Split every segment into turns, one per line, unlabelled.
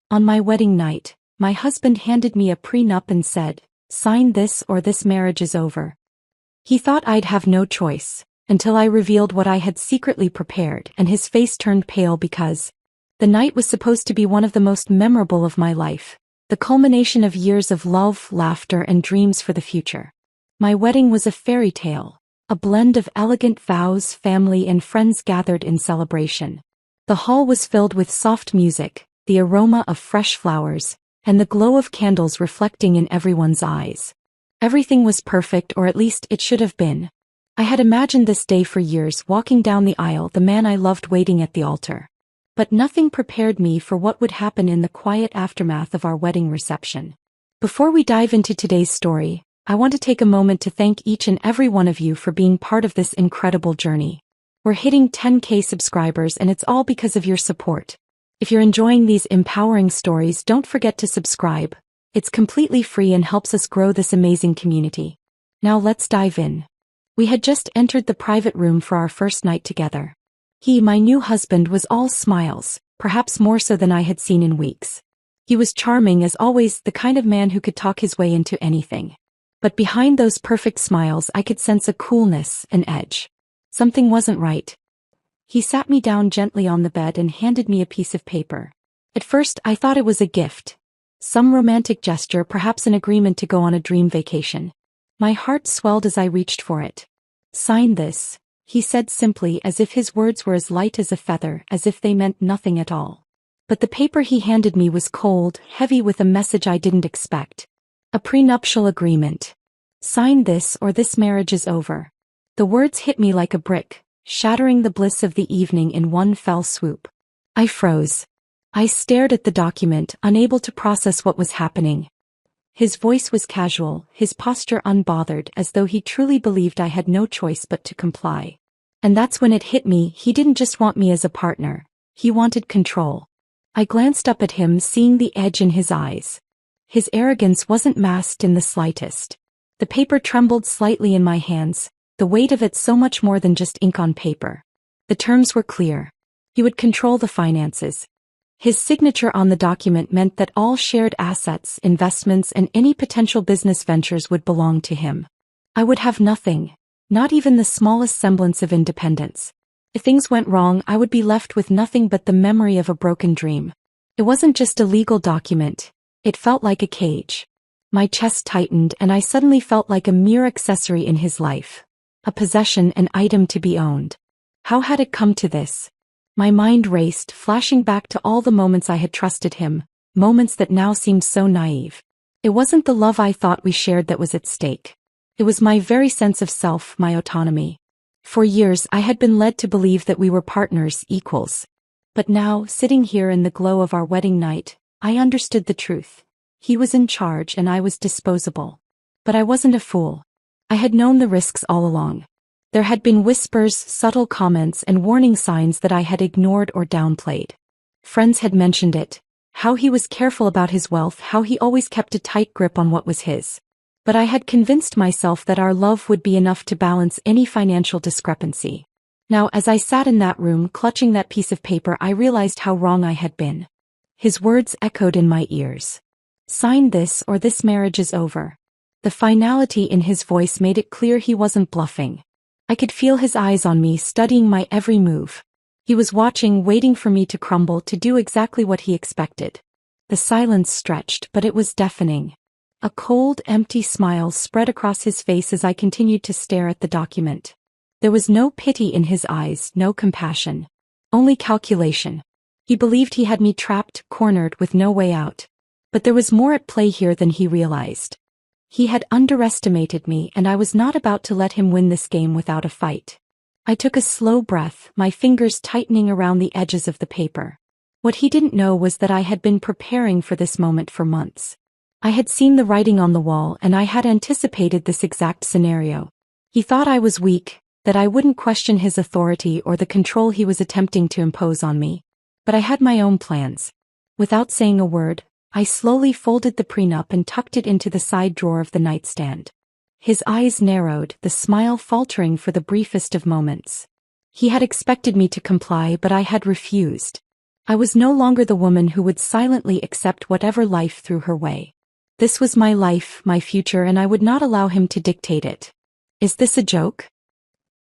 On my wedding night, my husband handed me a prenup and said, "Sign this or this marriage is over." He thought I'd have no choice, until I revealed what I had secretly prepared, and his face turned pale because the night was supposed to be one of the most memorable of my life, the culmination of years of love, laughter, and dreams for the future. My wedding was a fairy tale, a blend of elegant vows, family, and friends gathered in celebration. The hall was filled with soft music, the aroma of fresh flowers, and the glow of candles reflecting in everyone's eyes. Everything was perfect, or at least it should have been. I had imagined this day for years, walking down the aisle, the man I loved waiting at the altar. But nothing prepared me for what would happen in the quiet aftermath of our wedding reception. Before we dive into today's story, I want to take a moment to thank each and every one of you for being part of this incredible journey. We're hitting 10K subscribers, and it's all because of your support. If you're enjoying these empowering stories, don't forget to subscribe. It's completely free and helps us grow this amazing community. Now let's dive in. We had just entered the private room for our first night together. He, my new husband, was all smiles, perhaps more so than I had seen in weeks. He was charming as always, the kind of man who could talk his way into anything. But behind those perfect smiles I could sense a coolness, an edge. Something wasn't right. He sat me down gently on the bed and handed me a piece of paper. At first I thought it was a gift. Some romantic gesture, perhaps an agreement to go on a dream vacation. My heart swelled as I reached for it. "Sign this," he said simply, as if his words were as light as a feather, as if they meant nothing at all. But the paper he handed me was cold, heavy with a message I didn't expect. A prenuptial agreement. "Sign this or this marriage is over." The words hit me like a brick, shattering the bliss of the evening in one fell swoop. I froze. I stared at the document, unable to process what was happening. His voice was casual, his posture unbothered, as though he truly believed I had no choice but to comply. And that's when it hit me, he didn't just want me as a partner. He wanted control. I glanced up at him, seeing the edge in his eyes. His arrogance wasn't masked in the slightest. The paper trembled slightly in my hands, the weight of it so much more than just ink on paper. The terms were clear. He would control the finances. His signature on the document meant that all shared assets, investments, and any potential business ventures would belong to him. I would have nothing, not even the smallest semblance of independence. If things went wrong, I would be left with nothing but the memory of a broken dream. It wasn't just a legal document. It felt like a cage. My chest tightened, and I suddenly felt like a mere accessory in his life. A possession, an item to be owned. How had it come to this? My mind raced, flashing back to all the moments I had trusted him, moments that now seemed so naive. It wasn't the love I thought we shared that was at stake. It was my very sense of self, my autonomy. For years I had been led to believe that we were partners, equals. But now, sitting here in the glow of our wedding night, I understood the truth. He was in charge and I was disposable. But I wasn't a fool. I had known the risks all along. There had been whispers, subtle comments, and warning signs that I had ignored or downplayed. Friends had mentioned it, how he was careful about his wealth, how he always kept a tight grip on what was his. But I had convinced myself that our love would be enough to balance any financial discrepancy. Now, as I sat in that room, clutching that piece of paper, I realized how wrong I had been. His words echoed in my ears. "Sign this or this marriage is over." The finality in his voice made it clear he wasn't bluffing. I could feel his eyes on me, studying my every move. He was watching, waiting for me to crumble, to do exactly what he expected. The silence stretched, but it was deafening. A cold, empty smile spread across his face as I continued to stare at the document. There was no pity in his eyes, no compassion. Only calculation. He believed he had me trapped, cornered, with no way out. But there was more at play here than he realized. He had underestimated me, and I was not about to let him win this game without a fight. I took a slow breath, my fingers tightening around the edges of the paper. What he didn't know was that I had been preparing for this moment for months. I had seen the writing on the wall, and I had anticipated this exact scenario. He thought I was weak, that I wouldn't question his authority or the control he was attempting to impose on me. But I had my own plans. Without saying a word, I slowly folded the prenup and tucked it into the side drawer of the nightstand. His eyes narrowed, the smile faltering for the briefest of moments. He had expected me to comply, but I had refused. I was no longer the woman who would silently accept whatever life threw her way. This was my life, my future, and I would not allow him to dictate it. "Is this a joke?"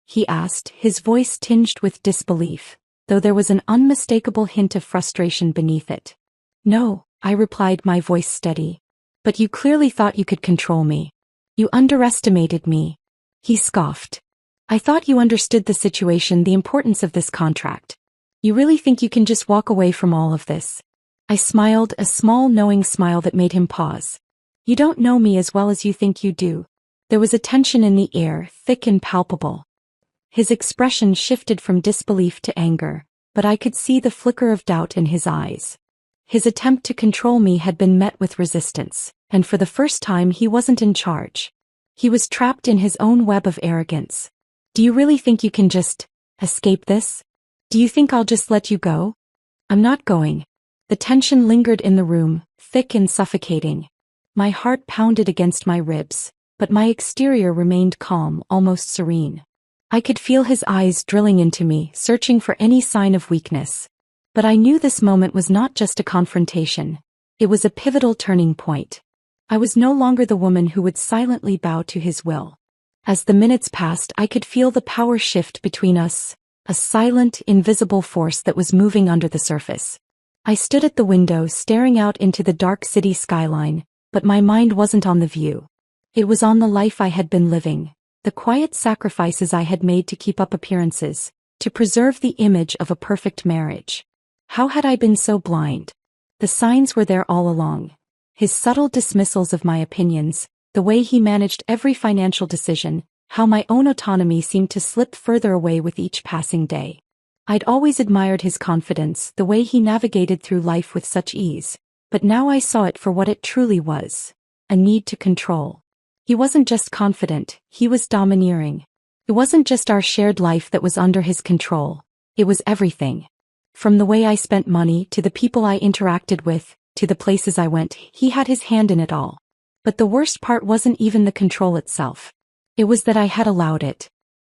he asked, his voice tinged with disbelief, though there was an unmistakable hint of frustration beneath it. "No," I replied, my voice steady. "But you clearly thought you could control me. You underestimated me." He scoffed. "I thought you understood the situation, the importance of this contract. You really think you can just walk away from all of this?" I smiled, a small knowing smile that made him pause. "You don't know me as well as you think you do." There was a tension in the air, thick and palpable. His expression shifted from disbelief to anger, but I could see the flicker of doubt in his eyes. His attempt to control me had been met with resistance, and for the first time he wasn't in charge. He was trapped in his own web of arrogance. "Do you really think you can just escape this? Do you think I'll just let you go?" "I'm not going." The tension lingered in the room, thick and suffocating. My heart pounded against my ribs, but my exterior remained calm, almost serene. I could feel his eyes drilling into me, searching for any sign of weakness. But I knew this moment was not just a confrontation. It was a pivotal turning point. I was no longer the woman who would silently bow to his will. As the minutes passed, I could feel the power shift between us, a silent, invisible force that was moving under the surface. I stood at the window, staring out into the dark city skyline, but my mind wasn't on the view. It was on the life I had been living, the quiet sacrifices I had made to keep up appearances, to preserve the image of a perfect marriage. How had I been so blind? The signs were there all along. His subtle dismissals of my opinions, the way he managed every financial decision, how my own autonomy seemed to slip further away with each passing day. I'd always admired his confidence, the way he navigated through life with such ease, but now I saw it for what it truly was: a need to control. He wasn't just confident, he was domineering. It wasn't just our shared life that was under his control, it was everything. From the way I spent money, to the people I interacted with, to the places I went, he had his hand in it all. But the worst part wasn't even the control itself. It was that I had allowed it.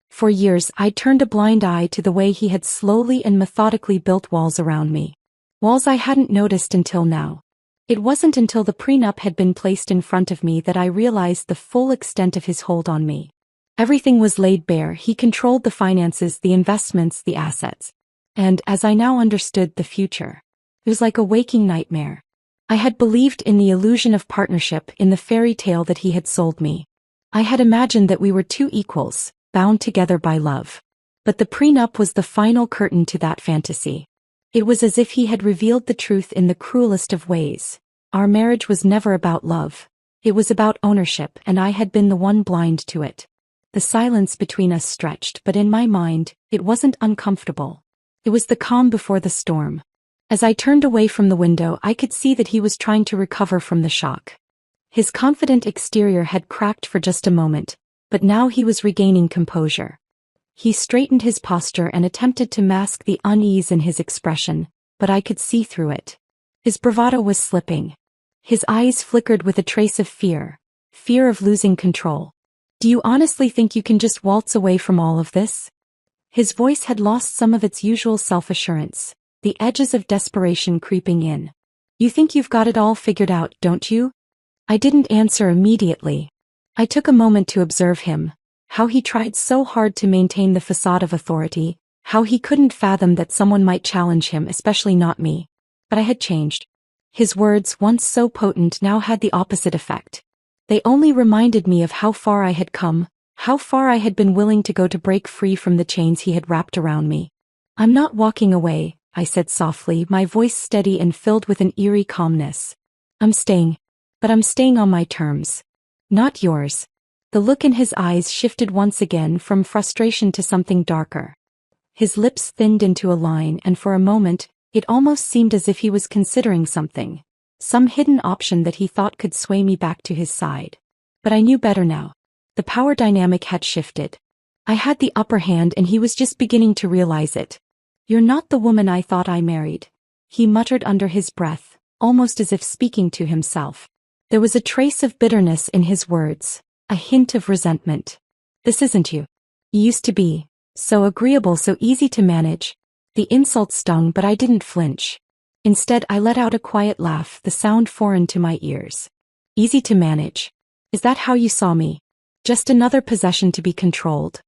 For years I'd turned a blind eye to the way he had slowly and methodically built walls around me. Walls I hadn't noticed until now. It wasn't until the prenup had been placed in front of me that I realized the full extent of his hold on me. Everything was laid bare. He controlled the finances, the investments, the assets. And, as I now understood, the future. It was like a waking nightmare. I had believed in the illusion of partnership, in the fairy tale that he had sold me. I had imagined that we were two equals, bound together by love. But the prenup was the final curtain to that fantasy. It was as if he had revealed the truth in the cruelest of ways. Our marriage was never about love. It was about ownership, and I had been the one blind to it. The silence between us stretched, but in my mind, it wasn't uncomfortable. It was the calm before the storm. As I turned away from the window, I could see that he was trying to recover from the shock. His confident exterior had cracked for just a moment, but now he was regaining composure. He straightened his posture and attempted to mask the unease in his expression, but I could see through it. His bravado was slipping. His eyes flickered with a trace of fear of losing control. "Do you honestly think you can just waltz away from all of this?" His voice had lost some of its usual self-assurance, the edges of desperation creeping in. "You think you've got it all figured out, don't you?" I didn't answer immediately. I took a moment to observe him, how he tried so hard to maintain the facade of authority, how he couldn't fathom that someone might challenge him, especially not me. But I had changed. His words, once so potent, now had the opposite effect. They only reminded me of how far I had come, how far I had been willing to go to break free from the chains he had wrapped around me. "I'm not walking away," I said softly, my voice steady and filled with an eerie calmness. "I'm staying. But I'm staying on my terms. Not yours." The look in his eyes shifted once again from frustration to something darker. His lips thinned into a line, and for a moment, it almost seemed as if he was considering something. Some hidden option that he thought could sway me back to his side. But I knew better now. The power dynamic had shifted. I had the upper hand and he was just beginning to realize it. "You're not the woman I thought I married," he muttered under his breath, almost as if speaking to himself. There was a trace of bitterness in his words, a hint of resentment. "This isn't you. You used to be so agreeable, so easy to manage." The insult stung, but I didn't flinch. Instead, I let out a quiet laugh, the sound foreign to my ears. Easy to manage. Is that how you saw me? Just another possession to be controlled?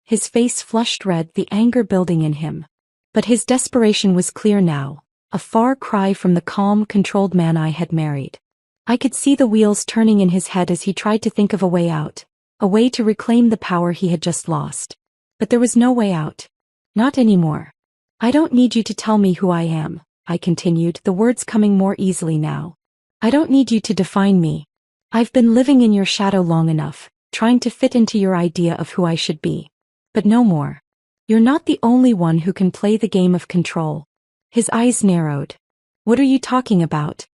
His face flushed red, the anger building in him. But his desperation was clear now, a far cry from the calm, controlled man I had married. I could see the wheels turning in his head as he tried to think of a way out, a way to reclaim the power he had just lost. But there was no way out. Not anymore. I don't need you to tell me who I am, I continued, the words coming more easily now. I don't need you to define me. I've been living in your shadow long enough, trying to fit into your idea of who I should be. But no more. You're not the only one who can play the game of control. His eyes narrowed. What are you talking about?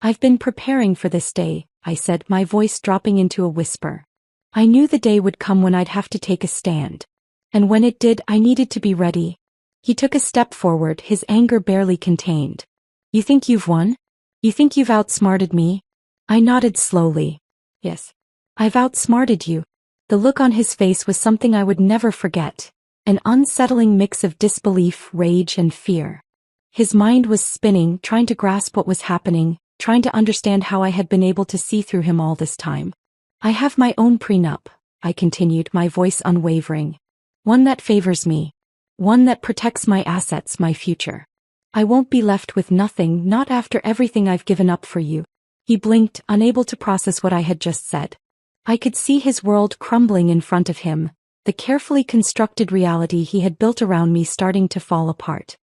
I've been preparing for this day, I said, my voice dropping into a whisper. I knew the day would come when I'd have to take a stand. And when it did, I needed to be ready. He took a step forward, his anger barely contained. You think you've won? You think you've outsmarted me? I nodded slowly. Yes. I've outsmarted you. The look on his face was something I would never forget. An unsettling mix of disbelief, rage, and fear. His mind was spinning, trying to grasp what was happening, trying to understand how I had been able to see through him all this time. I have my own prenup, I continued, my voice unwavering. One that favors me. One that protects my assets, my future. I won't be left with nothing, not after everything I've given up for you. He blinked, unable to process what I had just said. I could see his world crumbling in front of him, the carefully constructed reality he had built around me starting to fall apart.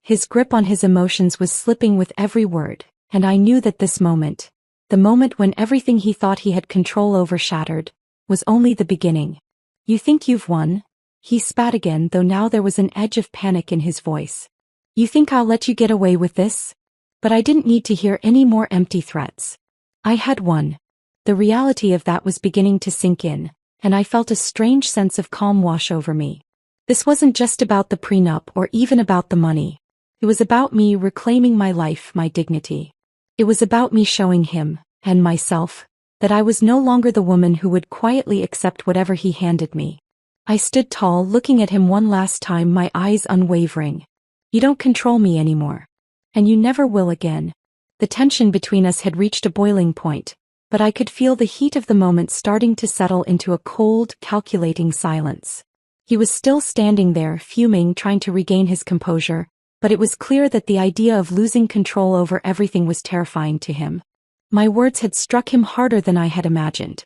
His grip on his emotions was slipping with every word, and I knew that this moment, the moment when everything he thought he had control over shattered, was only the beginning. You think you've won? He spat again, though now there was an edge of panic in his voice. You think I'll let you get away with this? But I didn't need to hear any more empty threats. I had won. The reality of that was beginning to sink in, and I felt a strange sense of calm wash over me. This wasn't just about the prenup or even about the money. It was about me reclaiming my life, my dignity. It was about me showing him, and myself, that I was no longer the woman who would quietly accept whatever he handed me. I stood tall, looking at him one last time, my eyes unwavering. You don't control me anymore. And you never will again. The tension between us had reached a boiling point, but I could feel the heat of the moment starting to settle into a cold, calculating silence. He was still standing there, fuming, trying to regain his composure, but it was clear that the idea of losing control over everything was terrifying to him. My words had struck him harder than I had imagined.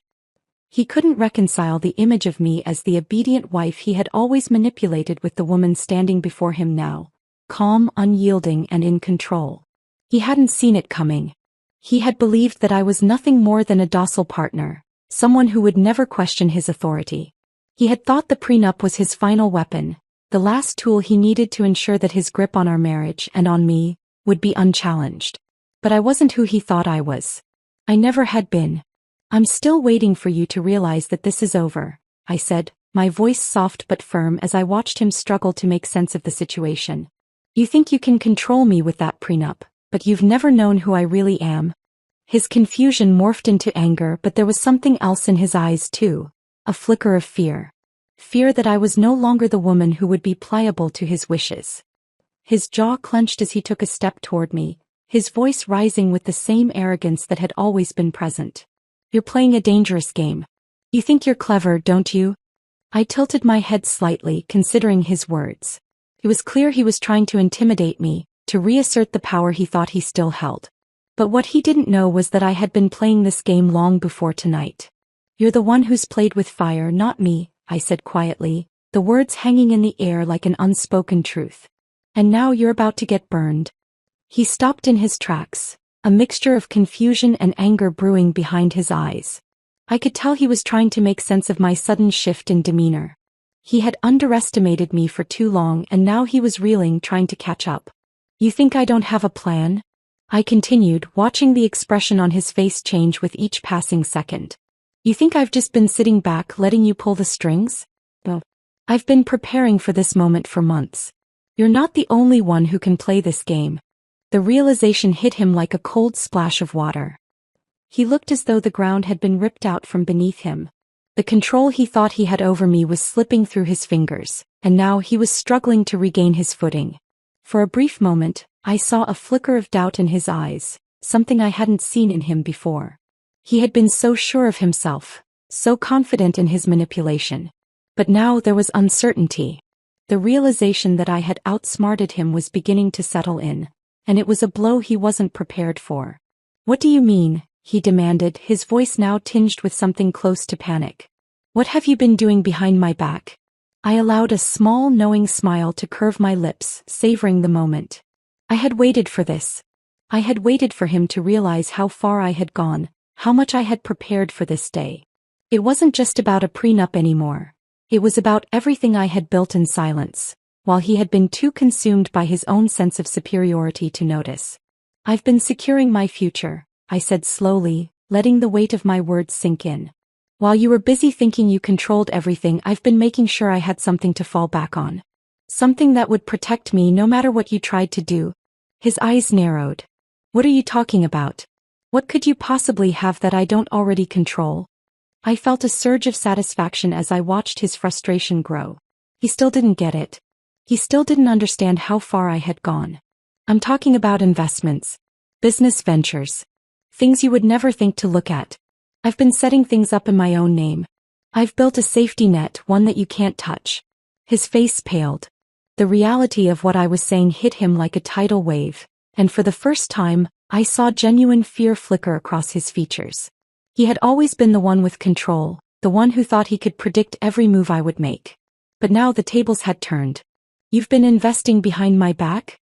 He couldn't reconcile the image of me as the obedient wife he had always manipulated with the woman standing before him now, calm, unyielding, and in control. He hadn't seen it coming. He had believed that I was nothing more than a docile partner, someone who would never question his authority. He had thought the prenup was his final weapon, the last tool he needed to ensure that his grip on our marriage and on me would be unchallenged. But I wasn't who he thought I was. I never had been. I'm still waiting for you to realize that this is over, I said, my voice soft but firm as I watched him struggle to make sense of the situation. You think you can control me with that prenup, but you've never known who I really am. His confusion morphed into anger, but there was something else in his eyes too, a flicker of fear. Fear that I was no longer the woman who would be pliable to his wishes. His jaw clenched as he took a step toward me, his voice rising with the same arrogance that had always been present. You're playing a dangerous game. You think you're clever, don't you? I tilted my head slightly, considering his words. It was clear he was trying to intimidate me, to reassert the power he thought he still held. But what he didn't know was that I had been playing this game long before tonight. You're the one who's played with fire, not me, I said quietly, the words hanging in the air like an unspoken truth. And now you're about to get burned. He stopped in his tracks, a mixture of confusion and anger brewing behind his eyes. I could tell he was trying to make sense of my sudden shift in demeanor. He had underestimated me for too long, and now he was reeling, trying to catch up. You think I don't have a plan? I continued, watching the expression on his face change with each passing second. You think I've just been sitting back letting you pull the strings? No. I've been preparing for this moment for months. You're not the only one who can play this game. The realization hit him like a cold splash of water. He looked as though the ground had been ripped out from beneath him. The control he thought he had over me was slipping through his fingers, and now he was struggling to regain his footing. For a brief moment, I saw a flicker of doubt in his eyes, something I hadn't seen in him before. He had been so sure of himself, so confident in his manipulation. But now there was uncertainty. The realization that I had outsmarted him was beginning to settle in, and it was a blow he wasn't prepared for. "What do you mean?" he demanded, his voice now tinged with something close to panic. "What have you been doing behind my back?" I allowed a small, knowing smile to curve my lips, savoring the moment. I had waited for this. I had waited for him to realize how far I had gone, how much I had prepared for this day. It wasn't just about a prenup anymore. It was about everything I had built in silence, while he had been too consumed by his own sense of superiority to notice. "I've been securing my future," I said slowly, letting the weight of my words sink in. "While you were busy thinking you controlled everything, I've been making sure I had something to fall back on. Something that would protect me no matter what you tried to do." His eyes narrowed. "What are you talking about? What could you possibly have that I don't already control?" I felt a surge of satisfaction as I watched his frustration grow. He still didn't get it. He still didn't understand how far I had gone. "I'm talking about investments. Business ventures. Things you would never think to look at. I've been setting things up in my own name. I've built a safety net, one that you can't touch." His face paled. The reality of what I was saying hit him like a tidal wave, and for the first time, I saw genuine fear flicker across his features. He had always been the one with control, the one who thought he could predict every move I would make. But now the tables had turned. "You've been investing behind my back?"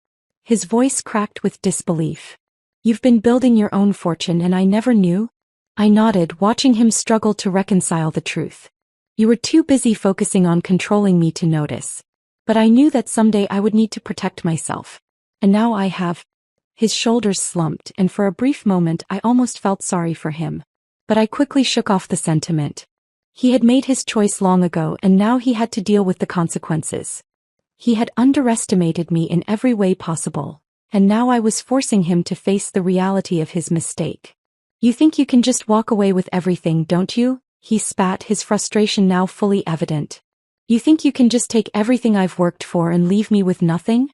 His voice cracked with disbelief. "You've been building your own fortune and I never knew?" I nodded, watching him struggle to reconcile the truth. "You were too busy focusing on controlling me to notice. But I knew that someday I would need to protect myself. And now I have." His shoulders slumped, and for a brief moment I almost felt sorry for him. But I quickly shook off the sentiment. He had made his choice long ago, and now he had to deal with the consequences. He had underestimated me in every way possible, and now I was forcing him to face the reality of his mistake. "You think you can just walk away with everything, don't you?" he spat, his frustration now fully evident. "You think you can just take everything I've worked for and leave me with nothing?"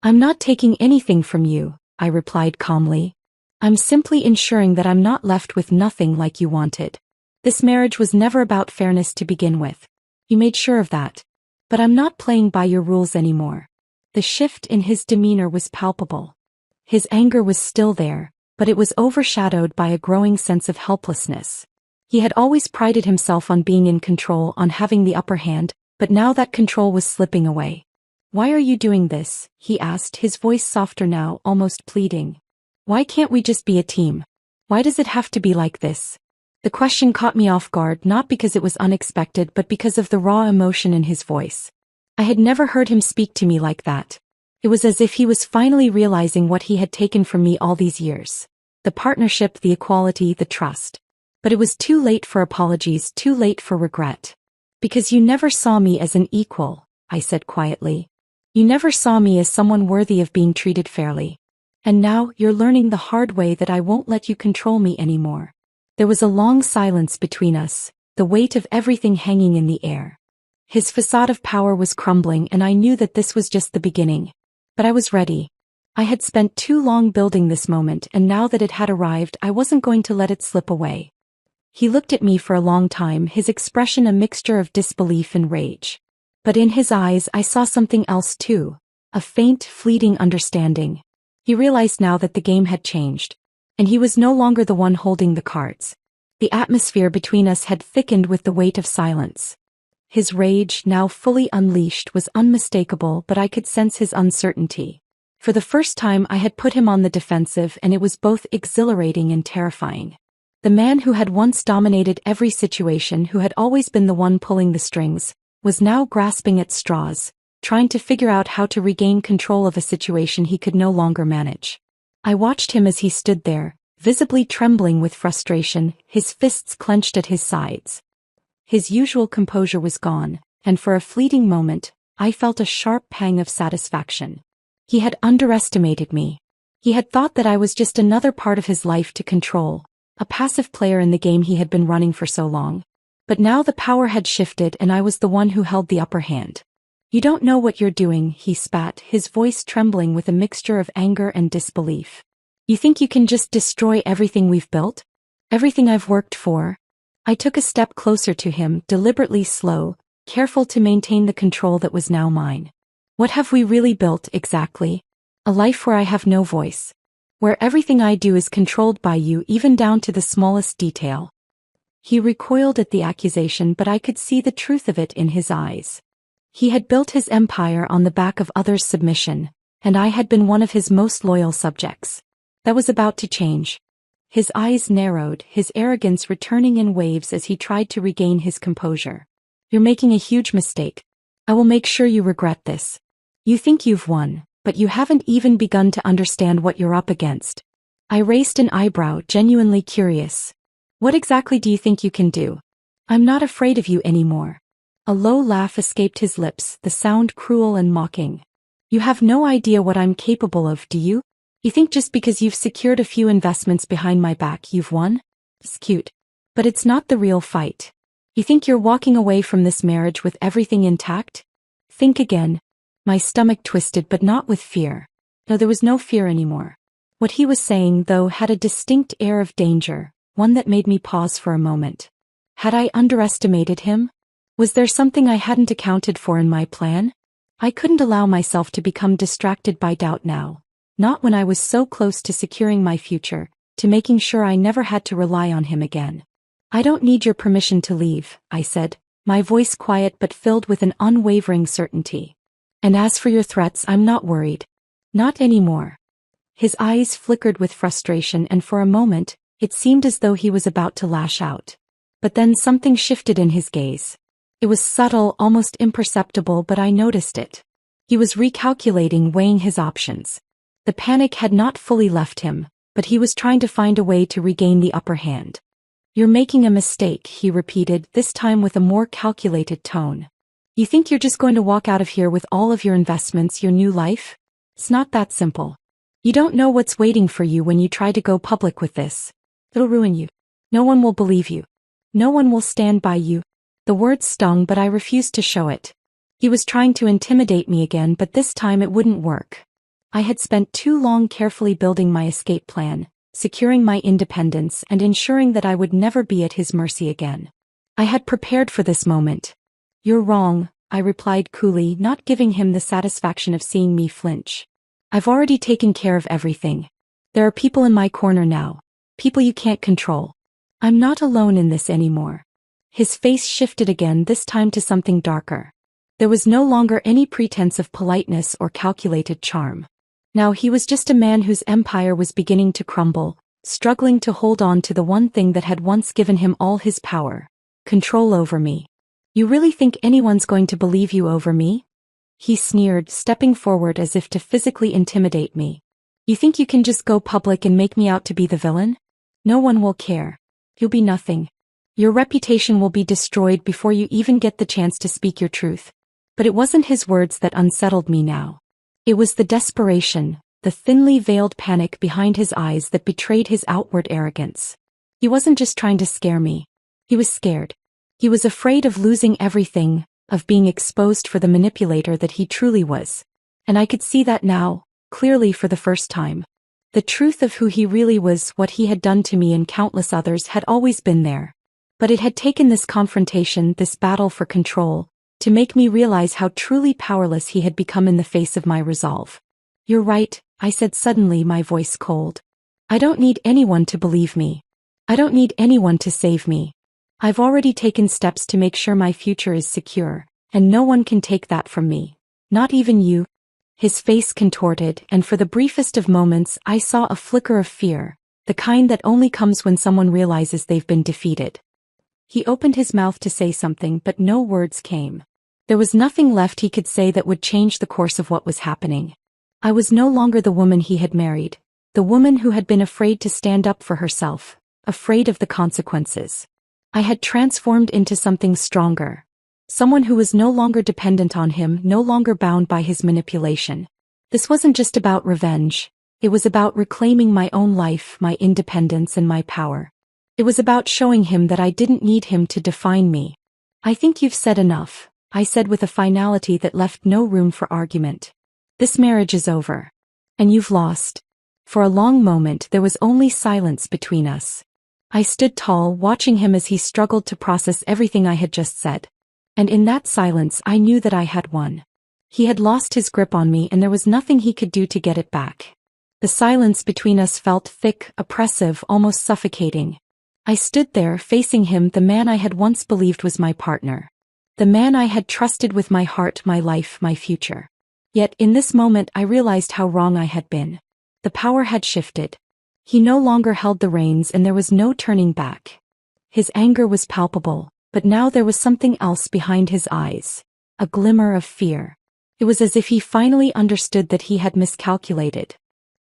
"I'm not taking anything from you," I replied calmly. "I'm simply ensuring that I'm not left with nothing like you wanted. This marriage was never about fairness to begin with. You made sure of that. But I'm not playing by your rules anymore." The shift in his demeanor was palpable. His anger was still there, but it was overshadowed by a growing sense of helplessness. He had always prided himself on being in control, on having the upper hand, but now that control was slipping away. "Why are you doing this?" he asked, his voice softer now, almost pleading. "Why can't we just be a team? Why does it have to be like this?" The question caught me off guard, not because it was unexpected but because of the raw emotion in his voice. I had never heard him speak to me like that. It was as if he was finally realizing what he had taken from me all these years. The partnership, the equality, the trust. But it was too late for apologies, too late for regret. "Because you never saw me as an equal," I said quietly. "You never saw me as someone worthy of being treated fairly. And now you're learning the hard way that I won't let you control me anymore." There was a long silence between us, the weight of everything hanging in the air. His facade of power was crumbling, and I knew that this was just the beginning. But I was ready. I had spent too long building this moment, and now that it had arrived, I wasn't going to let it slip away. He looked at me for a long time, his expression a mixture of disbelief and rage. But in his eyes I saw something else too, a faint, fleeting understanding. He realized now that the game had changed. And he was no longer the one holding the cards. The atmosphere between us had thickened with the weight of silence. His rage, now fully unleashed, was unmistakable, but I could sense his uncertainty. For the first time I had put him on the defensive, and it was both exhilarating and terrifying. The man who had once dominated every situation, who had always been the one pulling the strings, was now grasping at straws, trying to figure out how to regain control of a situation he could no longer manage. I watched him as he stood there, visibly trembling with frustration, his fists clenched at his sides. His usual composure was gone, and for a fleeting moment, I felt a sharp pang of satisfaction. He had underestimated me. He had thought that I was just another part of his life to control, a passive player in the game he had been running for so long. But now the power had shifted, and I was the one who held the upper hand. You don't know what you're doing, he spat, his voice trembling with a mixture of anger and disbelief. You think you can just destroy everything we've built? Everything I've worked for? I took a step closer to him, deliberately slow, careful to maintain the control that was now mine. What have we really built, exactly? A life where I have no voice. Where everything I do is controlled by you, even down to the smallest detail. He recoiled at the accusation, but I could see the truth of it in his eyes. He had built his empire on the back of others' submission, and I had been one of his most loyal subjects. That was about to change. His eyes narrowed, his arrogance returning in waves as he tried to regain his composure. You're making a huge mistake. I will make sure you regret this. You think you've won, but you haven't even begun to understand what you're up against. I raised an eyebrow, genuinely curious. What exactly do you think you can do? I'm not afraid of you anymore. A low laugh escaped his lips, the sound cruel and mocking. You have no idea what I'm capable of, do you? You think just because you've secured a few investments behind my back you've won? It's cute. But it's not the real fight. You think you're walking away from this marriage with everything intact? Think again. My stomach twisted, but not with fear. No, there was no fear anymore. What he was saying, though, had a distinct air of danger, one that made me pause for a moment. Had I underestimated him? Was there something I hadn't accounted for in my plan? I couldn't allow myself to become distracted by doubt now. Not when I was so close to securing my future, to making sure I never had to rely on him again. I don't need your permission to leave, I said, my voice quiet but filled with an unwavering certainty. And as for your threats, I'm not worried. Not anymore. His eyes flickered with frustration, and for a moment, it seemed as though he was about to lash out. But then something shifted in his gaze. It was subtle, almost imperceptible, but I noticed it. He was recalculating, weighing his options. The panic had not fully left him, but he was trying to find a way to regain the upper hand. You're making a mistake, he repeated, this time with a more calculated tone. You think you're just going to walk out of here with all of your investments, your new life? It's not that simple. You don't know what's waiting for you when you try to go public with this. It'll ruin you. No one will believe you. No one will stand by you. The words stung, but I refused to show it. He was trying to intimidate me again, but this time it wouldn't work. I had spent too long carefully building my escape plan, securing my independence and ensuring that I would never be at his mercy again. I had prepared for this moment. You're wrong, I replied coolly, not giving him the satisfaction of seeing me flinch. I've already taken care of everything. There are people in my corner now. People you can't control. I'm not alone in this anymore. His face shifted again, this time to something darker. There was no longer any pretense of politeness or calculated charm. Now he was just a man whose empire was beginning to crumble, struggling to hold on to the one thing that had once given him all his power. Control over me. You really think anyone's going to believe you over me? He sneered, stepping forward as if to physically intimidate me. You think you can just go public and make me out to be the villain? No one will care. You'll be nothing. Your reputation will be destroyed before you even get the chance to speak your truth. But it wasn't his words that unsettled me now. It was the desperation, the thinly veiled panic behind his eyes that betrayed his outward arrogance. He wasn't just trying to scare me. He was scared. He was afraid of losing everything, of being exposed for the manipulator that he truly was. And I could see that now, clearly for the first time. The truth of who he really was, what he had done to me and countless others, had always been there. But it had taken this confrontation, this battle for control, to make me realize how truly powerless he had become in the face of my resolve. You're right, I said suddenly, my voice cold. I don't need anyone to believe me. I don't need anyone to save me. I've already taken steps to make sure my future is secure, and no one can take that from me. Not even you. His face contorted, and for the briefest of moments I saw a flicker of fear, the kind that only comes when someone realizes they've been defeated. He opened his mouth to say something, but no words came. There was nothing left he could say that would change the course of what was happening. I was no longer the woman he had married, the woman who had been afraid to stand up for herself, afraid of the consequences. I had transformed into something stronger. Someone who was no longer dependent on him, no longer bound by his manipulation. This wasn't just about revenge. It was about reclaiming my own life, my independence, and my power. It was about showing him that I didn't need him to define me. I think you've said enough, I said with a finality that left no room for argument. This marriage is over. And you've lost. For a long moment there was only silence between us. I stood tall, watching him as he struggled to process everything I had just said. And in that silence I knew that I had won. He had lost his grip on me and there was nothing he could do to get it back. The silence between us felt thick, oppressive, almost suffocating. I stood there facing him, the man I had once believed was my partner. The man I had trusted with my heart, my life, my future. Yet in this moment I realized how wrong I had been. The power had shifted. He no longer held the reins and there was no turning back. His anger was palpable, but now there was something else behind his eyes. A glimmer of fear. It was as if he finally understood that he had miscalculated.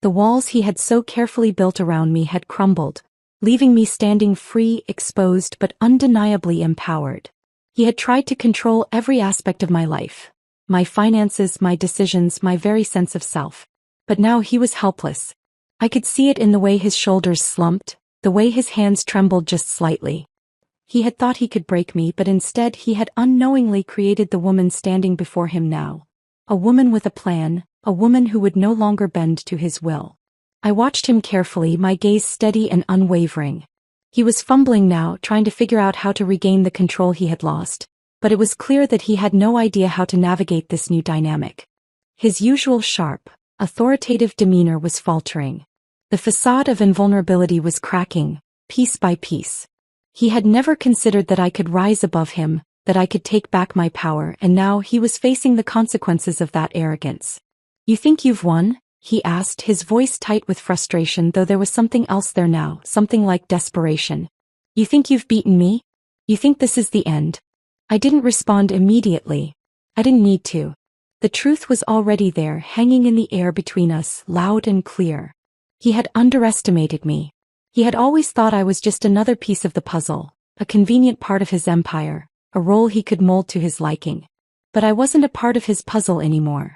The walls he had so carefully built around me had crumbled, leaving me standing free, exposed, but undeniably empowered. He had tried to control every aspect of my life. My finances, my decisions, my very sense of self. But now he was helpless. I could see it in the way his shoulders slumped, the way his hands trembled just slightly. He had thought he could break me, but instead he had unknowingly created the woman standing before him now. A woman with a plan, a woman who would no longer bend to his will. I watched him carefully, my gaze steady and unwavering. He was fumbling now, trying to figure out how to regain the control he had lost, but it was clear that he had no idea how to navigate this new dynamic. His usual sharp, authoritative demeanor was faltering. The facade of invulnerability was cracking, piece by piece. He had never considered that I could rise above him, that I could take back my power, and now he was facing the consequences of that arrogance. "You think you've won?" he asked, his voice tight with frustration, though there was something else there now, something like desperation. "You think you've beaten me? You think this is the end?" I didn't respond immediately. I didn't need to. The truth was already there, hanging in the air between us, loud and clear. He had underestimated me. He had always thought I was just another piece of the puzzle, a convenient part of his empire, a role he could mold to his liking. But I wasn't a part of his puzzle anymore.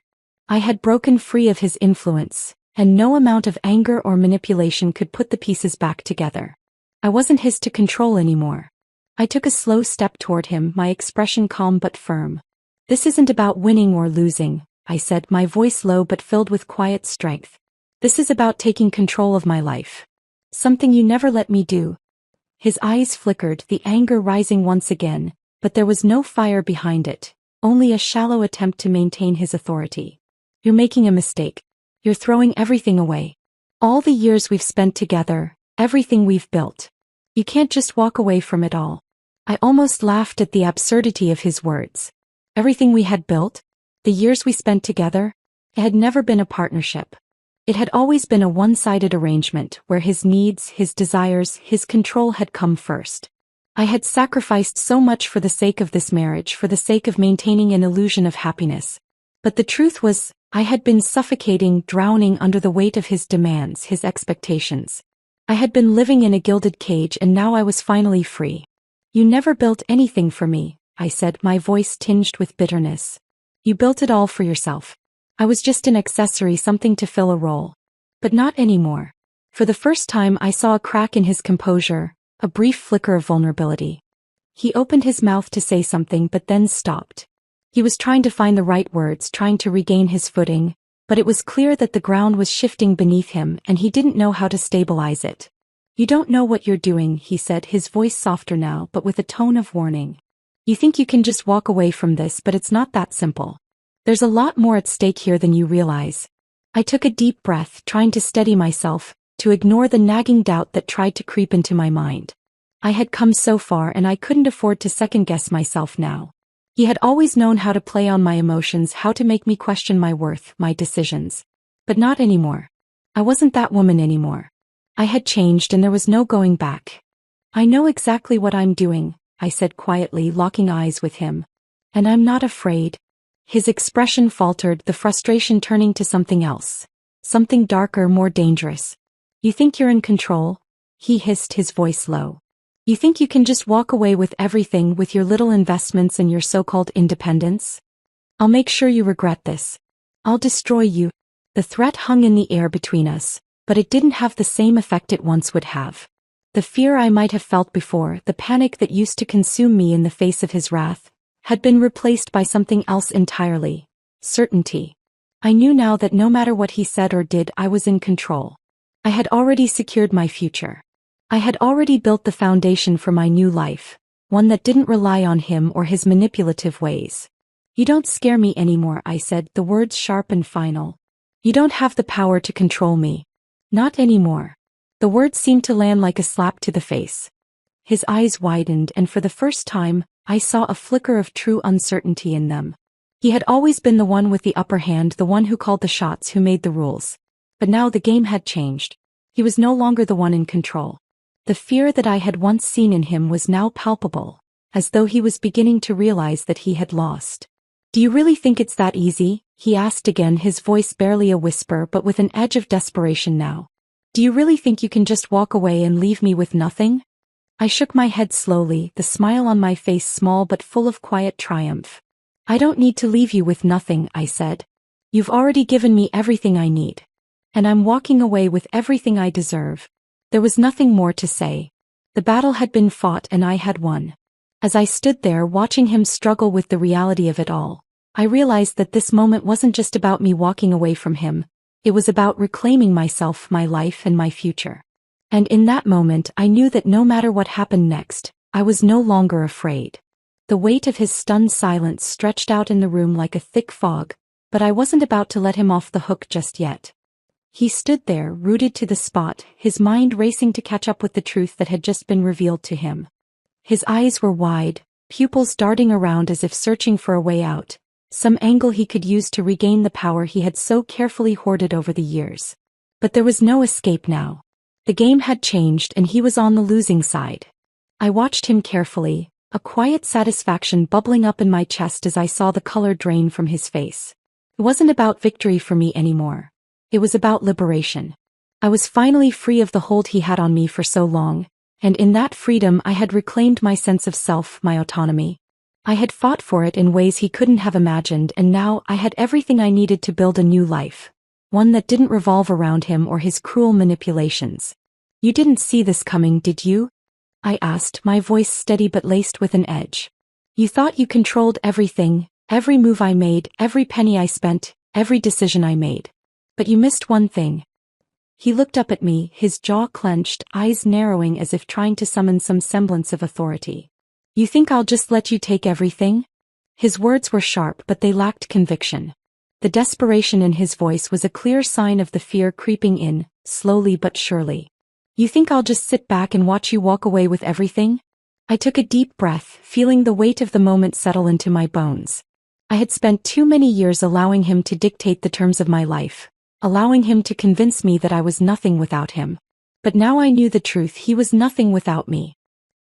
I had broken free of his influence, and no amount of anger or manipulation could put the pieces back together. I wasn't his to control anymore. I took a slow step toward him, my expression calm but firm. "This isn't about winning or losing," I said, my voice low but filled with quiet strength. "This is about taking control of my life. Something you never let me do." His eyes flickered, the anger rising once again, but there was no fire behind it, only a shallow attempt to maintain his authority. "You're making a mistake. You're throwing everything away. All the years we've spent together, everything we've built. You can't just walk away from it all." I almost laughed at the absurdity of his words. Everything we had built? The years we spent together? It had never been a partnership. It had always been a one-sided arrangement where his needs, his desires, his control had come first. I had sacrificed so much for the sake of this marriage, for the sake of maintaining an illusion of happiness. But the truth was, I had been suffocating, drowning under the weight of his demands, his expectations. I had been living in a gilded cage and now I was finally free. "You never built anything for me," I said, my voice tinged with bitterness. "You built it all for yourself. I was just an accessory, something to fill a role. But not anymore." For the first time I saw a crack in his composure, a brief flicker of vulnerability. He opened his mouth to say something but then stopped. He was trying to find the right words, trying to regain his footing, but it was clear that the ground was shifting beneath him and he didn't know how to stabilize it. "You don't know what you're doing," he said, his voice softer now but with a tone of warning. "You think you can just walk away from this, but it's not that simple. There's a lot more at stake here than you realize." I took a deep breath, trying to steady myself, to ignore the nagging doubt that tried to creep into my mind. I had come so far and I couldn't afford to second-guess myself now. He had always known how to play on my emotions, how to make me question my worth, my decisions. But not anymore. I wasn't that woman anymore. I had changed and there was no going back. "I know exactly what I'm doing," I said quietly, locking eyes with him. "And I'm not afraid." His expression faltered, the frustration turning to something else. Something darker, more dangerous. "You think you're in control?" he hissed, his voice low. "You think you can just walk away with everything, with your little investments and your so-called independence? I'll make sure you regret this. I'll destroy you." The threat hung in the air between us, but it didn't have the same effect it once would have. The fear I might have felt before, the panic that used to consume me in the face of his wrath, had been replaced by something else entirely. Certainty. I knew now that no matter what he said or did, I was in control. I had already secured my future. I had already built the foundation for my new life, one that didn't rely on him or his manipulative ways. You don't scare me anymore, I said, the words sharp and final. You don't have the power to control me. Not anymore. The words seemed to land like a slap to the face. His eyes widened, and for the first time, I saw a flicker of true uncertainty in them. He had always been the one with the upper hand, the one who called the shots, who made the rules. But now the game had changed. He was no longer the one in control. The fear that I had once seen in him was now palpable, as though he was beginning to realize that he had lost. Do you really think it's that easy? He asked again, his voice barely a whisper but with an edge of desperation now. Do you really think you can just walk away and leave me with nothing? I shook my head slowly, the smile on my face small but full of quiet triumph. I don't need to leave you with nothing, I said. You've already given me everything I need. And I'm walking away with everything I deserve. There was nothing more to say. The battle had been fought and I had won. As I stood there watching him struggle with the reality of it all, I realized that this moment wasn't just about me walking away from him. It was about reclaiming myself, my life, and my future. And in that moment I knew that no matter what happened next, I was no longer afraid. The weight of his stunned silence stretched out in the room like a thick fog, but I wasn't about to let him off the hook just yet. He stood there, rooted to the spot, his mind racing to catch up with the truth that had just been revealed to him. His eyes were wide, pupils darting around as if searching for a way out, some angle he could use to regain the power he had so carefully hoarded over the years. But there was no escape now. The game had changed and he was on the losing side. I watched him carefully, a quiet satisfaction bubbling up in my chest as I saw the color drain from his face. It wasn't about victory for me anymore. It was about liberation. I was finally free of the hold he had on me for so long, and in that freedom I had reclaimed my sense of self, my autonomy. I had fought for it in ways he couldn't have imagined, and now I had everything I needed to build a new life. One that didn't revolve around him or his cruel manipulations. You didn't see this coming, did you? I asked, my voice steady but laced with an edge. You thought you controlled everything, every move I made, every penny I spent, every decision I made. But you missed one thing. He looked up at me, his jaw clenched, eyes narrowing as if trying to summon some semblance of authority. You think I'll just let you take everything? His words were sharp but they lacked conviction. The desperation in his voice was a clear sign of the fear creeping in, slowly but surely. You think I'll just sit back and watch you walk away with everything? I took a deep breath, feeling the weight of the moment settle into my bones. I had spent too many years allowing him to dictate the terms of my life, allowing him to convince me that I was nothing without him. But now I knew the truth, he was nothing without me.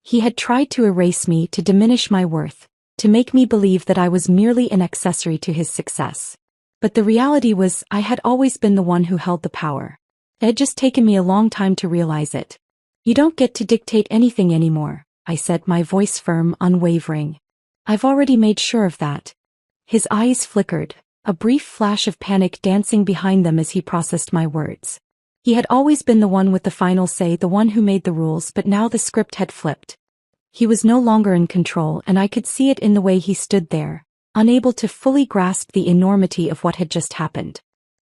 He had tried to erase me, to diminish my worth, to make me believe that I was merely an accessory to his success. But the reality was, I had always been the one who held the power. It had just taken me a long time to realize it. You don't get to dictate anything anymore, I said, my voice firm, unwavering. I've already made sure of that. His eyes flickered, a brief flash of panic dancing behind them as he processed my words. He had always been the one with the final say, the one who made the rules, but now the script had flipped. He was no longer in control, and I could see it in the way he stood there, unable to fully grasp the enormity of what had just happened.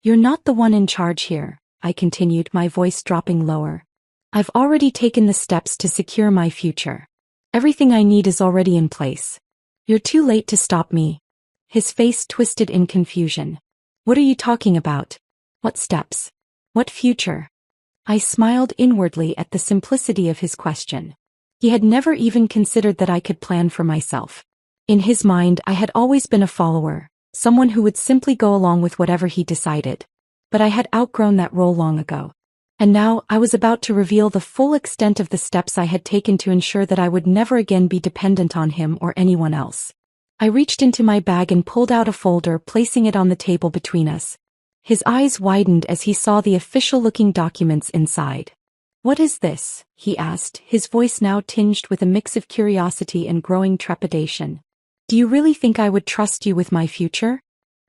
You're not the one in charge here, I continued, my voice dropping lower. I've already taken the steps to secure my future. Everything I need is already in place. You're too late to stop me. His face twisted in confusion. What are you talking about? What steps? What future? I smiled inwardly at the simplicity of his question. He had never even considered that I could plan for myself. In his mind, I had always been a follower, someone who would simply go along with whatever he decided. But I had outgrown that role long ago. And now, I was about to reveal the full extent of the steps I had taken to ensure that I would never again be dependent on him or anyone else. I reached into my bag and pulled out a folder, placing it on the table between us. His eyes widened as he saw the official-looking documents inside. What is this? He asked, his voice now tinged with a mix of curiosity and growing trepidation. Do you really think I would trust you with my future?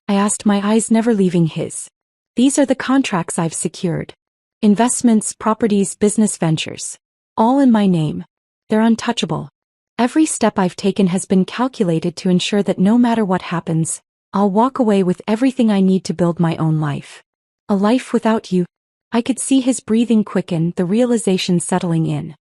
I asked, my eyes never leaving his. These are the contracts I've secured. Investments, properties, business ventures. All in my name. They're untouchable. Every step I've taken has been calculated to ensure that no matter what happens, I'll walk away with everything I need to build my own life. A life without you. I could see his breathing quicken, the realization settling in.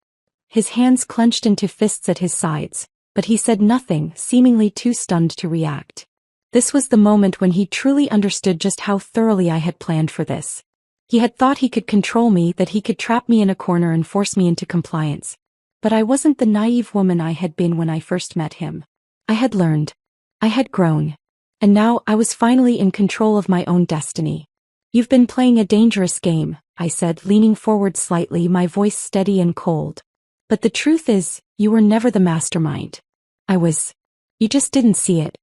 His hands clenched into fists at his sides, but he said nothing, seemingly too stunned to react. This was the moment when he truly understood just how thoroughly I had planned for this. He had thought he could control me, that he could trap me in a corner and force me into compliance. But I wasn't the naive woman I had been when I first met him. I had learned. I had grown. And now I was finally in control of my own destiny. You've been playing a dangerous game, I said, leaning forward slightly, my voice steady and cold. But the truth is, you were never the mastermind. I was. You just didn't see it.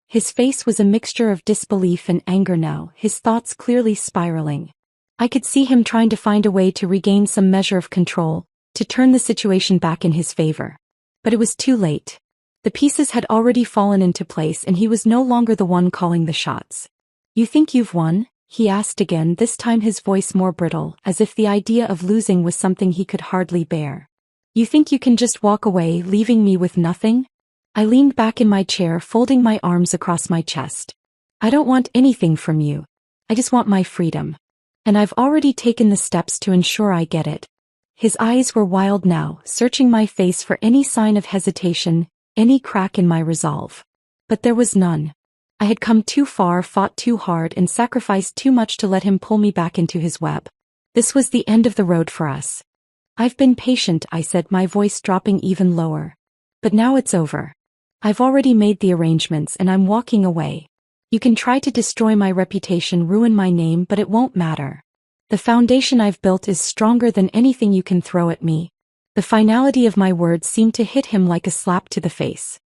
His face was a mixture of disbelief and anger now, his thoughts clearly spiraling. I could see him trying to find a way to regain some measure of control, to turn the situation back in his favor. But it was too late. The pieces had already fallen into place and he was no longer the one calling the shots. You think you've won? He asked again, this time his voice more brittle, as if the idea of losing was something he could hardly bear. You think you can just walk away, leaving me with nothing? I leaned back in my chair, folding my arms across my chest. I don't want anything from you. I just want my freedom. And I've already taken the steps to ensure I get it. His eyes were wild now, searching my face for any sign of hesitation, any crack in my resolve. But there was none. I had come too far, fought too hard, and sacrificed too much to let him pull me back into his web. This was the end of the road for us. I've been patient, I said, my voice dropping even lower. But now it's over. I've already made the arrangements and I'm walking away. You can try to destroy my reputation, ruin my name, but it won't matter. The foundation I've built is stronger than anything you can throw at me. The finality of my words seemed to hit him like a slap to the face.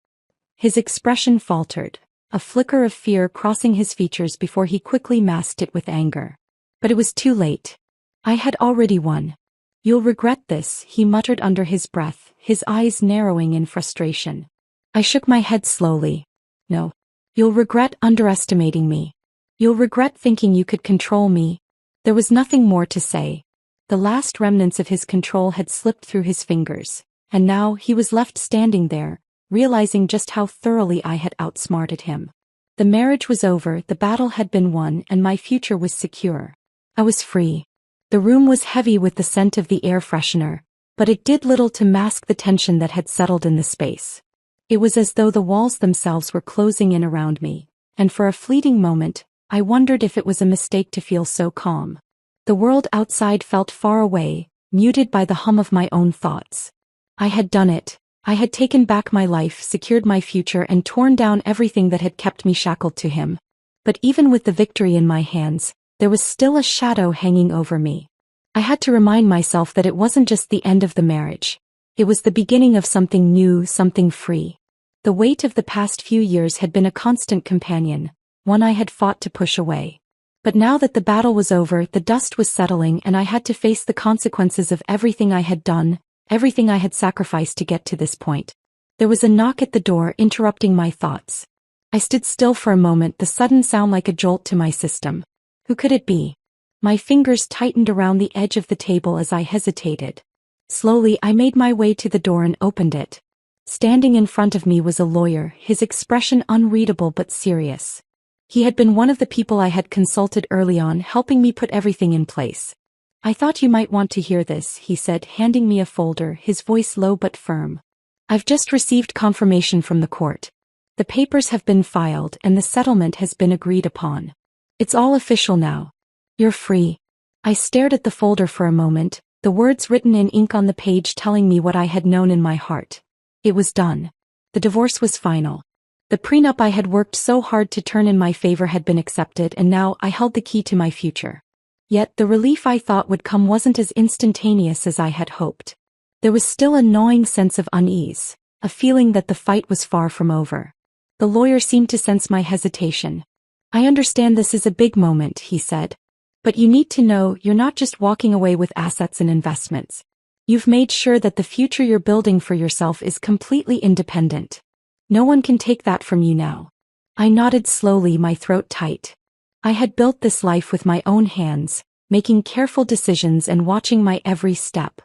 His expression faltered, a flicker of fear crossing his features before he quickly masked it with anger. But it was too late. I had already won. You'll regret this, he muttered under his breath, his eyes narrowing in frustration. I shook my head slowly. No. You'll regret underestimating me. You'll regret thinking you could control me. There was nothing more to say. The last remnants of his control had slipped through his fingers, and now he was left standing there, realizing just how thoroughly I had outsmarted him. The marriage was over, the battle had been won, and my future was secure. I was free. The room was heavy with the scent of the air freshener, but it did little to mask the tension that had settled in the space. It was as though the walls themselves were closing in around me, and for a fleeting moment, I wondered if it was a mistake to feel so calm. The world outside felt far away, muted by the hum of my own thoughts. I had done it. I had taken back my life, secured my future, and torn down everything that had kept me shackled to him. But even with the victory in my hands, there was still a shadow hanging over me. I had to remind myself that it wasn't just the end of the marriage. It was the beginning of something new, something free. The weight of the past few years had been a constant companion, one I had fought to push away. But now that the battle was over, the dust was settling and I had to face the consequences of everything I had done, everything I had sacrificed to get to this point. There was a knock at the door, interrupting my thoughts. I stood still for a moment, the sudden sound like a jolt to my system. Who could it be? My fingers tightened around the edge of the table as I hesitated. Slowly I made my way to the door and opened it. Standing in front of me was a lawyer, his expression unreadable but serious. He had been one of the people I had consulted early on, helping me put everything in place. I thought you might want to hear this, he said, handing me a folder, his voice low but firm. I've just received confirmation from the court. The papers have been filed and the settlement has been agreed upon. It's all official now. You're free. I stared at the folder for a moment, the words written in ink on the page telling me what I had known in my heart. It was done. The divorce was final. The prenup I had worked so hard to turn in my favor had been accepted, and now I held the key to my future. Yet the relief I thought would come wasn't as instantaneous as I had hoped. There was still a gnawing sense of unease, a feeling that the fight was far from over. The lawyer seemed to sense my hesitation. I understand this is a big moment, he said. But you need to know you're not just walking away with assets and investments. You've made sure that the future you're building for yourself is completely independent. No one can take that from you now. I nodded slowly, my throat tight. I had built this life with my own hands, making careful decisions and watching my every step.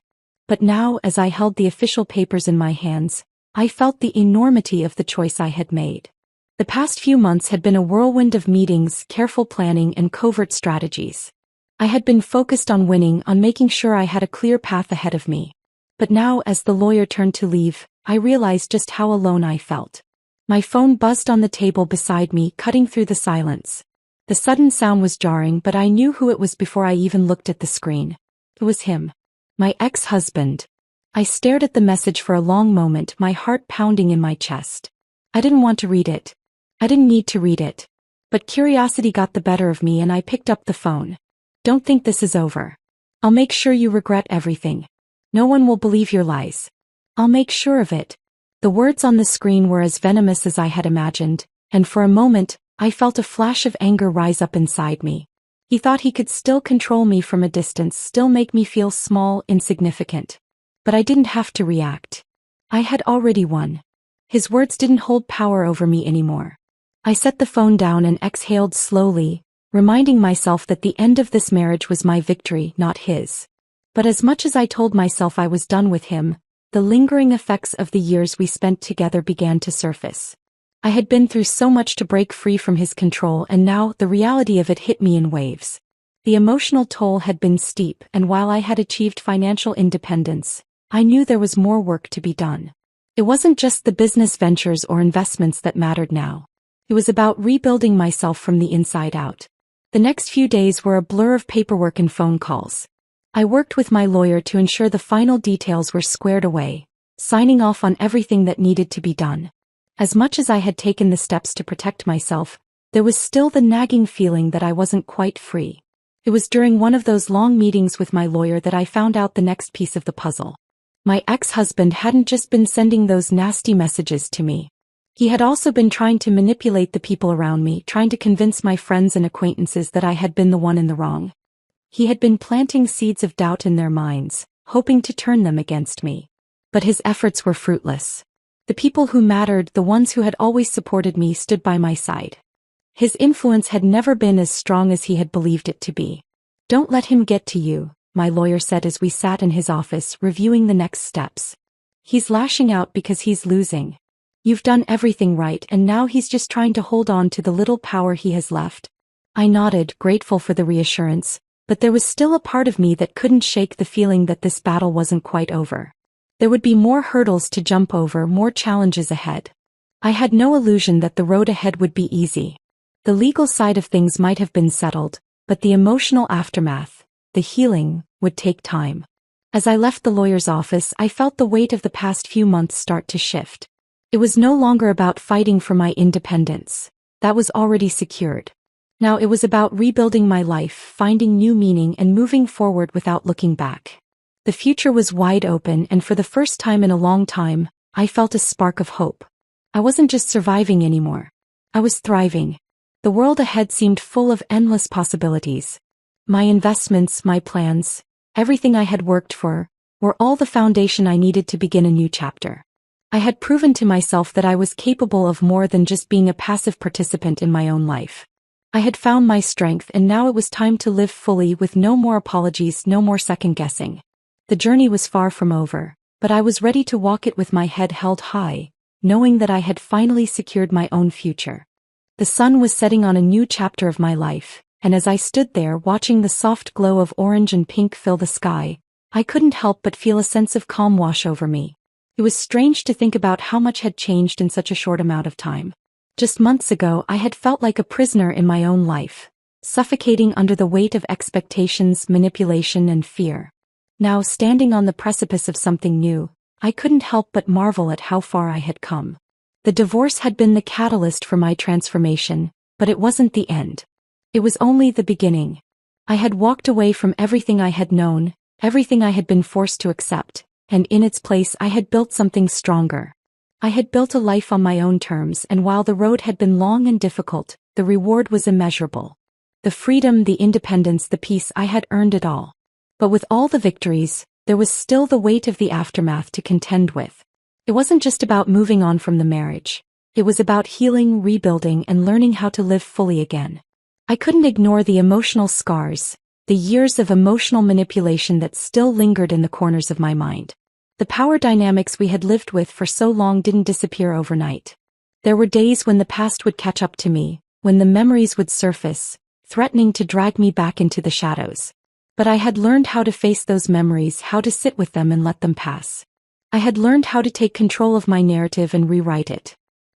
But now, as I held the official papers in my hands, I felt the enormity of the choice I had made. The past few months had been a whirlwind of meetings, careful planning, and covert strategies. I had been focused on winning, on making sure I had a clear path ahead of me. But now, as the lawyer turned to leave, I realized just how alone I felt. My phone buzzed on the table beside me, cutting through the silence. The sudden sound was jarring, but I knew who it was before I even looked at the screen. It was him. My ex-husband. I stared at the message for a long moment, my heart pounding in my chest. I didn't want to read it. I didn't need to read it. But curiosity got the better of me and I picked up the phone. Don't think this is over. I'll make sure you regret everything. No one will believe your lies. I'll make sure of it. The words on the screen were as venomous as I had imagined, and for a moment, I felt a flash of anger rise up inside me. He thought he could still control me from a distance, still make me feel small, insignificant. But I didn't have to react. I had already won. His words didn't hold power over me anymore. I set the phone down and exhaled slowly, reminding myself that the end of this marriage was my victory, not his. But as much as I told myself I was done with him, the lingering effects of the years we spent together began to surface. I had been through so much to break free from his control, and now the reality of it hit me in waves. The emotional toll had been steep, and while I had achieved financial independence, I knew there was more work to be done. It wasn't just the business ventures or investments that mattered now. It was about rebuilding myself from the inside out. The next few days were a blur of paperwork and phone calls. I worked with my lawyer to ensure the final details were squared away, signing off on everything that needed to be done. As much as I had taken the steps to protect myself, there was still the nagging feeling that I wasn't quite free. It was during one of those long meetings with my lawyer that I found out the next piece of the puzzle. My ex-husband hadn't just been sending those nasty messages to me. He had also been trying to manipulate the people around me, trying to convince my friends and acquaintances that I had been the one in the wrong. He had been planting seeds of doubt in their minds, hoping to turn them against me. But his efforts were fruitless. The people who mattered, the ones who had always supported me, stood by my side. His influence had never been as strong as he had believed it to be. "Don't let him get to you," my lawyer said as we sat in his office reviewing the next steps. "He's lashing out because he's losing. You've done everything right and now he's just trying to hold on to the little power he has left." I nodded, grateful for the reassurance, but there was still a part of me that couldn't shake the feeling that this battle wasn't quite over. There would be more hurdles to jump over, more challenges ahead. I had no illusion that the road ahead would be easy. The legal side of things might have been settled, but the emotional aftermath, the healing, would take time. As I left the lawyer's office, I felt the weight of the past few months start to shift. It was no longer about fighting for my independence. That was already secured. Now it was about rebuilding my life, finding new meaning and moving forward without looking back. The future was wide open, and for the first time in a long time, I felt a spark of hope. I wasn't just surviving anymore. I was thriving. The world ahead seemed full of endless possibilities. My investments, my plans, everything I had worked for, were all the foundation I needed to begin a new chapter. I had proven to myself that I was capable of more than just being a passive participant in my own life. I had found my strength, and now it was time to live fully with no more apologies, no more second-guessing. The journey was far from over, but I was ready to walk it with my head held high, knowing that I had finally secured my own future. The sun was setting on a new chapter of my life, and as I stood there watching the soft glow of orange and pink fill the sky, I couldn't help but feel a sense of calm wash over me. It was strange to think about how much had changed in such a short amount of time. Just months ago, I had felt like a prisoner in my own life, suffocating under the weight of expectations, manipulation, and fear. Now, standing on the precipice of something new, I couldn't help but marvel at how far I had come. The divorce had been the catalyst for my transformation, but it wasn't the end. It was only the beginning. I had walked away from everything I had known, everything I had been forced to accept, and in its place I had built something stronger. I had built a life on my own terms, and while the road had been long and difficult, the reward was immeasurable. The freedom, the independence, the peace, I had earned it all. But with all the victories, there was still the weight of the aftermath to contend with. It wasn't just about moving on from the marriage. It was about healing, rebuilding, and learning how to live fully again. I couldn't ignore the emotional scars, the years of emotional manipulation that still lingered in the corners of my mind. The power dynamics we had lived with for so long didn't disappear overnight. There were days when the past would catch up to me, when the memories would surface, threatening to drag me back into the shadows. But I had learned how to face those memories, how to sit with them and let them pass. I had learned how to take control of my narrative and rewrite it.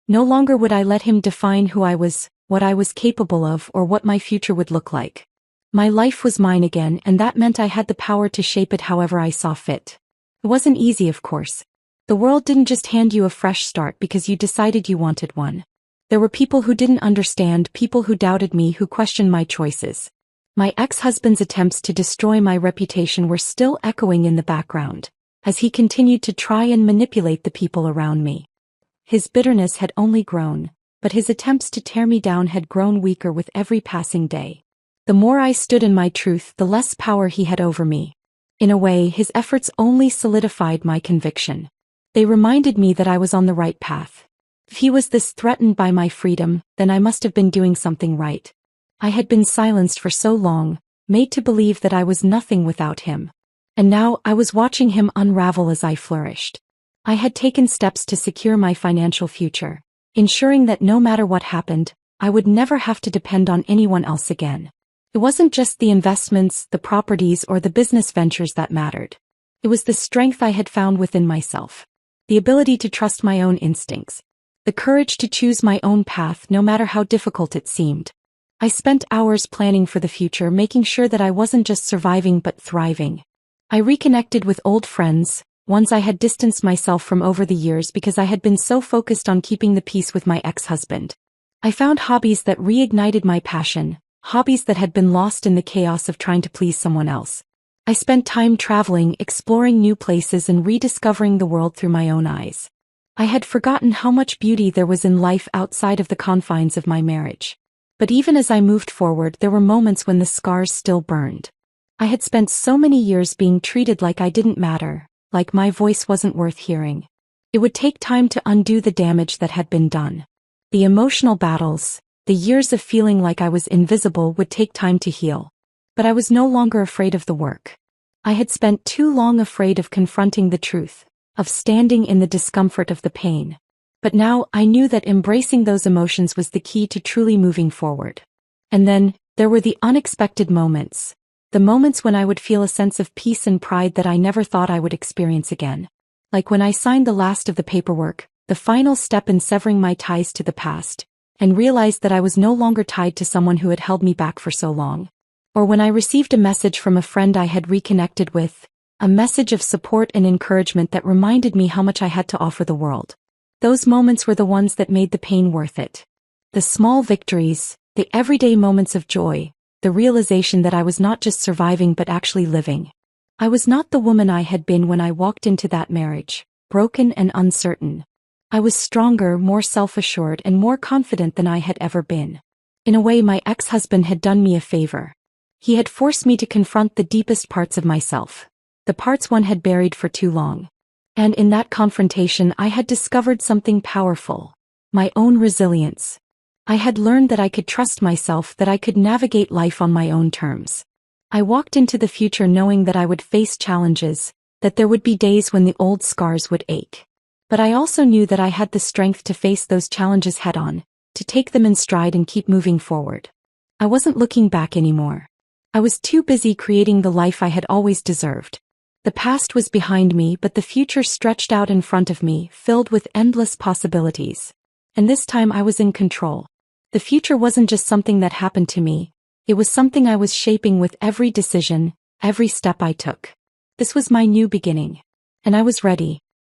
No longer would I let him define who I was, what I was capable of, or what my future would look like. My life was mine again, and that meant I had the power to shape it however I saw fit. It wasn't easy, of course. The world didn't just hand you a fresh start because you decided you wanted one. There were people who didn't understand, people who doubted me, who questioned my choices. My ex-husband's attempts to destroy my reputation were still echoing in the background, as he continued to try and manipulate the people around me. His bitterness had only grown, but his attempts to tear me down had grown weaker with every passing day. The more I stood in my truth, the less power he had over me. In a way, his efforts only solidified my conviction. They reminded me that I was on the right path. If he was this threatened by my freedom, then I must have been doing something right. I had been silenced for so long, made to believe that I was nothing without him. And now I was watching him unravel as I flourished. I had taken steps to secure my financial future, ensuring that no matter what happened, I would never have to depend on anyone else again. It wasn't just the investments, the properties, or the business ventures that mattered. It was the strength I had found within myself. The ability to trust my own instincts. The courage to choose my own path no matter how difficult it seemed. I spent hours planning for the future, making sure that I wasn't just surviving but thriving. I reconnected with old friends, ones I had distanced myself from over the years because I had been so focused on keeping the peace with my ex-husband. I found hobbies that reignited my passion, hobbies that had been lost in the chaos of trying to please someone else. I spent time traveling, exploring new places and rediscovering the world through my own eyes. I had forgotten how much beauty there was in life outside of the confines of my marriage. But even as I moved forward, there were moments when the scars still burned. I had spent so many years being treated like I didn't matter, like my voice wasn't worth hearing. It would take time to undo the damage that had been done. The emotional battles, the years of feeling like I was invisible would take time to heal. But I was no longer afraid of the work. I had spent too long afraid of confronting the truth, of standing in the discomfort of the pain. But now I knew that embracing those emotions was the key to truly moving forward. And then, there were the unexpected moments. The moments when I would feel a sense of peace and pride that I never thought I would experience again. Like when I signed the last of the paperwork, the final step in severing my ties to the past, and realized that I was no longer tied to someone who had held me back for so long. Or when I received a message from a friend I had reconnected with, a message of support and encouragement that reminded me how much I had to offer the world. Those moments were the ones that made the pain worth it. The small victories, the everyday moments of joy, the realization that I was not just surviving but actually living. I was not the woman I had been when I walked into that marriage, broken and uncertain. I was stronger, more self-assured, and more confident than I had ever been. In a way, my ex-husband had done me a favor. He had forced me to confront the deepest parts of myself, the parts one had buried for too long. And in that confrontation I had discovered something powerful. My own resilience. I had learned that I could trust myself, that I could navigate life on my own terms. I walked into the future knowing that I would face challenges, that there would be days when the old scars would ache. But I also knew that I had the strength to face those challenges head-on, to take them in stride and keep moving forward. I wasn't looking back anymore. I was too busy creating the life I had always deserved. The past was behind me, but the future stretched out in front of me, filled with endless possibilities. And this time I was in control. The future wasn't just something that happened to me. It was something I was shaping with every decision, every step I took. This was my new beginning. And I was ready.